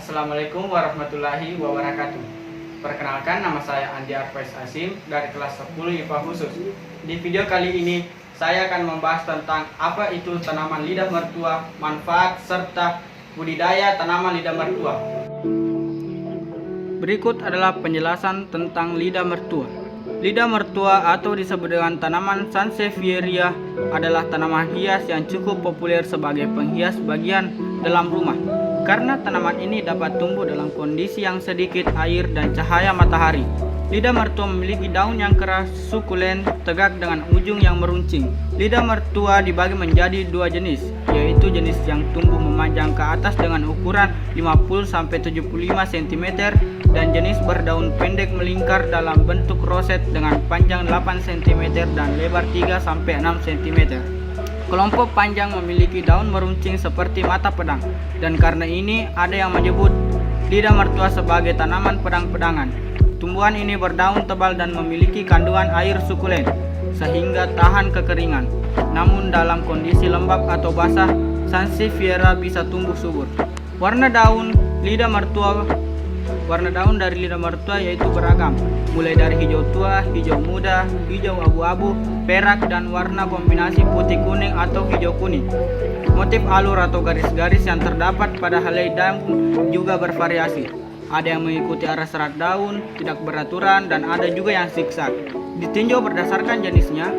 Assalamualaikum warahmatullahi wabarakatuh. Perkenalkan, nama saya Andi Arfais Asim dari kelas 10 IPA khusus. Di video kali ini saya akan membahas tentang apa itu tanaman lidah mertua, manfaat serta budidaya tanaman lidah mertua. Berikut adalah penjelasan tentang lidah mertua. Lidah mertua atau disebut dengan tanaman Sansevieria adalah tanaman hias yang cukup populer sebagai penghias bagian dalam rumah. Karena tanaman ini dapat tumbuh dalam kondisi yang sedikit air dan cahaya matahari. Lidah mertua memiliki daun yang keras, sukulen, tegak dengan ujung yang meruncing. Lidah mertua dibagi menjadi dua jenis, yaitu jenis yang tumbuh memanjang ke atas dengan ukuran 50-75 cm dan jenis berdaun pendek melingkar dalam bentuk roset dengan panjang 8 cm dan lebar 3-6 cm. Kelompok panjang memiliki daun meruncing seperti mata pedang, dan karena ini ada yang menyebut lidah mertua sebagai tanaman pedang-pedangan. Tumbuhan ini berdaun tebal dan memiliki kandungan air sukulen, sehingga tahan kekeringan. Namun dalam kondisi lembab atau basah, Sansevieria bisa tumbuh subur. Warna daun dari lidah mertua yaitu beragam, mulai dari hijau tua, hijau muda, hijau abu-abu, perak, dan warna kombinasi putih kuning atau hijau kuning. Motif alur atau garis-garis yang terdapat pada helai daun juga bervariasi. Ada yang mengikuti arah serat daun, tidak beraturan, dan ada juga yang zigzag. Ditinjau berdasarkan jenisnya,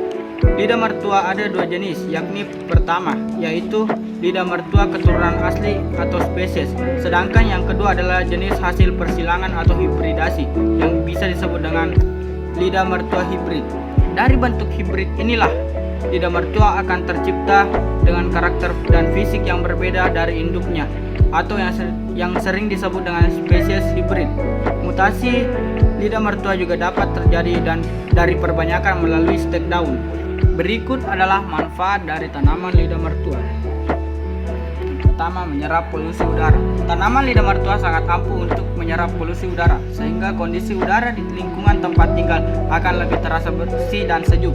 lidah mertua ada dua jenis, yakni pertama yaitu lidah mertua keturunan asli atau spesies, sedangkan yang kedua adalah jenis hasil persilangan atau hibridasi yang bisa disebut dengan lidah mertua hibrid. Dari bentuk hibrid inilah lidah mertua akan tercipta dengan karakter dan fisik yang berbeda dari induknya, atau yang sering disebut dengan spesies hibrid. Mutasi lidah mertua juga dapat terjadi dan dari perbanyakan melalui stek daun. Berikut adalah manfaat dari tanaman lidah mertua. Pertama, menyerap polusi udara. Tanaman lidah mertua sangat ampuh untuk menyerap polusi udara, sehingga kondisi udara di lingkungan tempat tinggal akan lebih terasa bersih dan sejuk.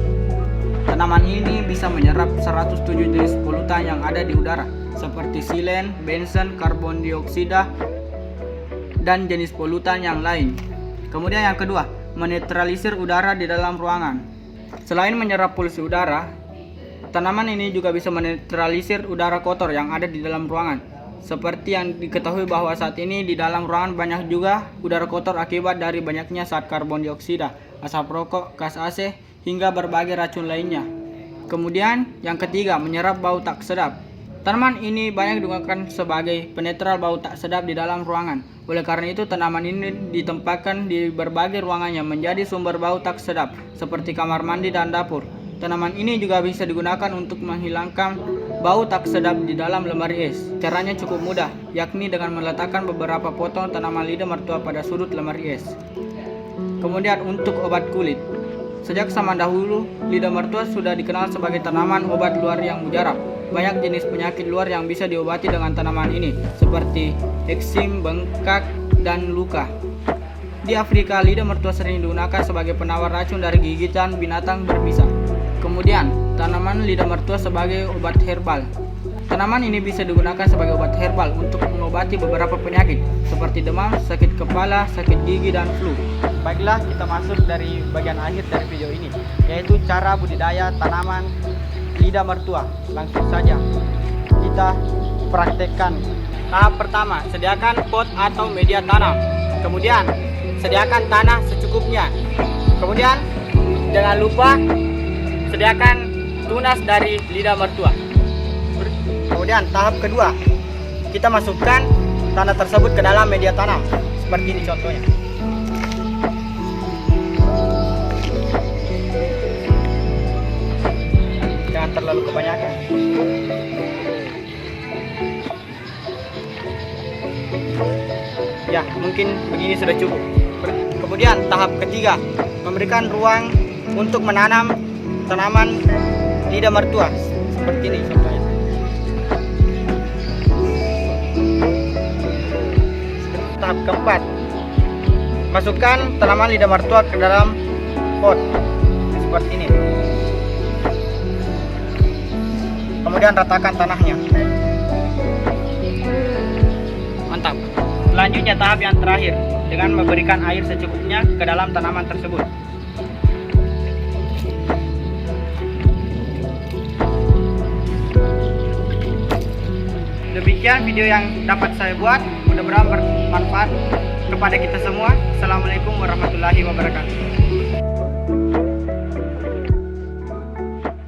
Tanaman ini bisa menyerap 107 jenis polutan yang ada di udara, seperti silen, benzen, karbon dioksida, dan jenis polutan yang lain. Kemudian yang kedua, menetralisir udara di dalam ruangan. Selain menyerap polusi udara, tanaman ini juga bisa menetralisir udara kotor yang ada di dalam ruangan. Seperti yang diketahui bahwa saat ini di dalam ruangan banyak juga udara kotor akibat dari banyaknya zat karbon dioksida, asap rokok, gas AC, hingga berbagai racun lainnya. Kemudian yang ketiga, menyerap bau tak sedap. Tanaman ini banyak digunakan sebagai penetral bau tak sedap di dalam ruangan. Oleh karena itu, tanaman ini ditempatkan di berbagai ruangan yang menjadi sumber bau tak sedap, seperti kamar mandi dan dapur. Tanaman ini juga bisa digunakan untuk menghilangkan bau tak sedap di dalam lemari es. Caranya cukup mudah, yakni dengan meletakkan beberapa potong tanaman lidah mertua pada sudut lemari es. Kemudian untuk obat kulit. Sejak zaman dahulu, lidah mertua sudah dikenal sebagai tanaman obat luar yang mujarab. Banyak jenis penyakit luar yang bisa diobati dengan tanaman ini, seperti eksim, bengkak, dan luka. Di Afrika, lidah mertua sering digunakan sebagai penawar racun dari gigitan binatang berbisa. Kemudian, tanaman lidah mertua sebagai obat herbal. Tanaman ini bisa digunakan sebagai obat herbal untuk mengobati beberapa penyakit, seperti demam, sakit kepala, sakit gigi, dan flu. Baiklah, kita masuk dari bagian akhir dari video ini, yaitu cara budidaya tanaman lidah mertua. Langsung saja kita praktekkan. Tahap pertama, sediakan pot atau media tanam. Kemudian, sediakan tanah secukupnya. Kemudian, jangan lupa sediakan tunas dari lidah mertua. Kemudian tahap kedua, kita masukkan tanah tersebut ke dalam media tanam. Seperti ini contohnya. Jangan terlalu kebanyakan. Ya, mungkin begini sudah cukup. Kemudian tahap ketiga, memberikan ruang untuk menanam tanaman lidah mertua. Seperti ini contohnya. Tahap keempat, masukkan tanaman lidah mertua ke dalam pot. Seperti ini. Kemudian ratakan tanahnya. Mantap. Selanjutnya tahap yang terakhir dengan memberikan air secukupnya ke dalam tanaman tersebut. Demikian video yang dapat saya buat, mudah-mudahan bermanfaat kepada kita semua. Assalamualaikum warahmatullahi wabarakatuh.